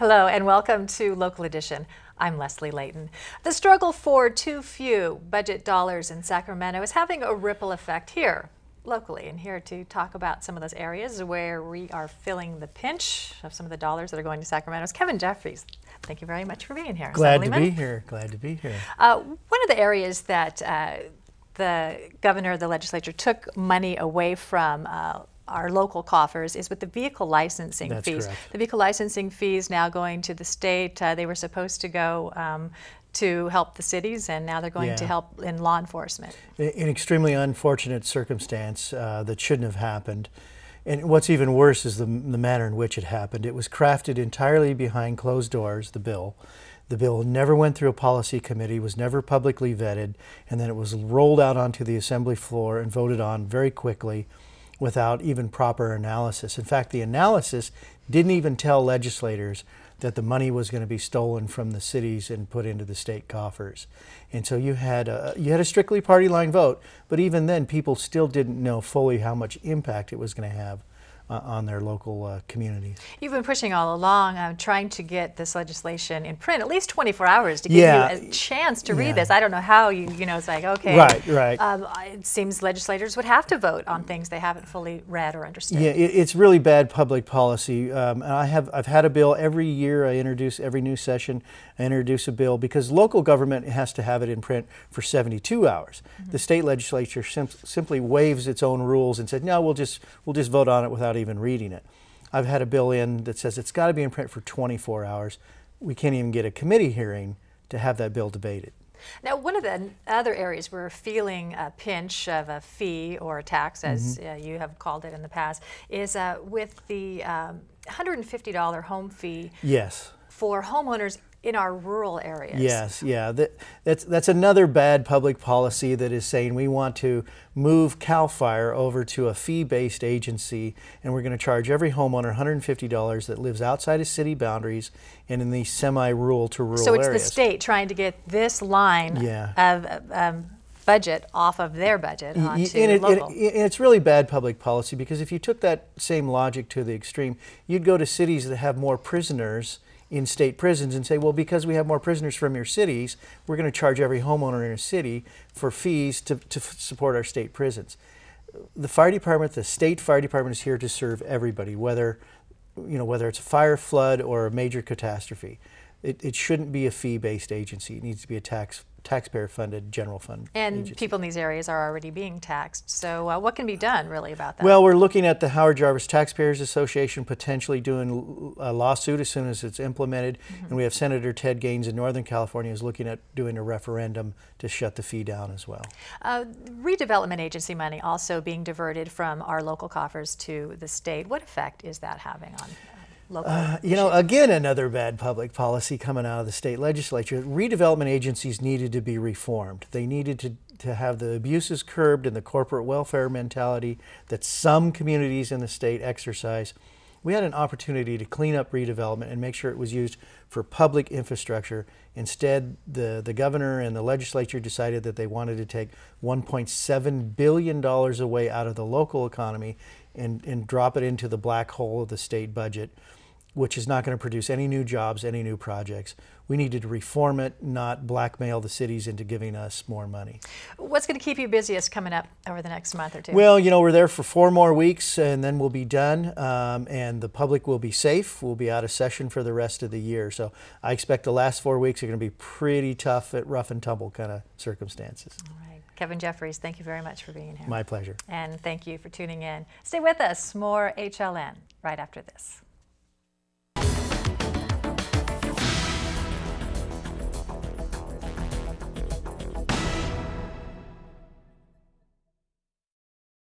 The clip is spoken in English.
Hello and welcome to Local Edition. I'm Leslie Leyton. The struggle for too few budget dollars in Sacramento is having a ripple effect here locally, and here to talk about some of those areas where we are feeling the pinch of some of the dollars that are going to Sacramento is Kevin Jeffries. Thank you very much for being here. Glad to be here. Glad to be here. One of the areas that the governor, the legislature, took money away from our local coffers is with the vehicle licensing That's fees. correct. The vehicle licensing fees now going to the state. They were supposed to go to help the cities, and now they're going to help in law enforcement. An extremely unfortunate circumstance that shouldn't have happened. And what's even worse is the manner in which it happened. It was crafted entirely behind closed doors, the bill. The bill never went through a policy committee, was never publicly vetted, and then it was rolled out onto the assembly floor and voted on very quickly without even proper analysis. In fact, the analysis didn't even tell legislators that the money was going to be stolen from the cities and put into the state coffers. And so you had a strictly party line vote, but even then people still didn't know fully how much impact it was going to have on their local communities. You've been pushing all along, trying to get this legislation in print, at least 24 hours to give you a chance to read this. I don't know how you know, it's like, okay. Right. It seems legislators would have to vote on things they haven't fully read or understood. Yeah, it's really bad public policy. I've had a bill every year. Every new session, I introduce a bill because local government has to have it in print for 72 hours. The state legislature simply waives its own rules and said, no, we'll just vote on it without even reading it. I've had a bill in that says it's got to be in print for 24 hours. We can't even get a committee hearing to have that bill debated. Now, one of the other areas we're feeling a pinch of a fee or a tax, as you have called it in the past, is with the $150 home fee for homeowners in our rural areas. Yes, yeah. That's another bad public policy that is saying we want to move CAL FIRE over to a fee-based agency, and we're going to charge every homeowner $150 that lives outside of city boundaries and in these semi-rural to rural areas. So it's the state trying to get this line of budget off of their budget onto local. It's really bad public policy because if you took that same logic to the extreme, you'd go to cities that have more prisoners in state prisons and say, well, because we have more prisoners from your cities, we're going to charge every homeowner in a city for fees to support our state prisons. The fire department, the state fire department, is here to serve everybody, whether it's a fire, flood, or a major catastrophe. It shouldn't be a fee-based agency. It needs to be a taxpayer-funded general fund agency. People in these areas are already being taxed. So what can be done really about that? Well, we're looking at the Howard Jarvis Taxpayers Association potentially doing a lawsuit as soon as it's implemented. And we have Senator Ted Gaines in Northern California is looking at doing a referendum to shut the fee down as well. Redevelopment agency money also being diverted from our local coffers to the state. What effect is that having on again, another bad public policy coming out of the state legislature. Redevelopment agencies needed to be reformed. They needed to have the abuses curbed and the corporate welfare mentality that some communities in the state exercise. We had an opportunity to clean up redevelopment and make sure it was used for public infrastructure. Instead, the governor and the legislature decided that they wanted to take $1.7 billion away out of the local economy and drop it into the black hole of the state budget, which is not going to produce any new jobs, any new projects. We needed to reform it, not blackmail the cities into giving us more money. What's going to keep you busiest coming up over the next month or two? Well, we're there for 4 more weeks and then we'll be done, and the public will be safe. We'll be out of session for the rest of the year. So I expect the last 4 weeks are going to be pretty tough at rough and tumble kind of circumstances. All right. Kevin Jeffries, thank you very much for being here. My pleasure. And thank you for tuning in. Stay with us. More HLN right after this.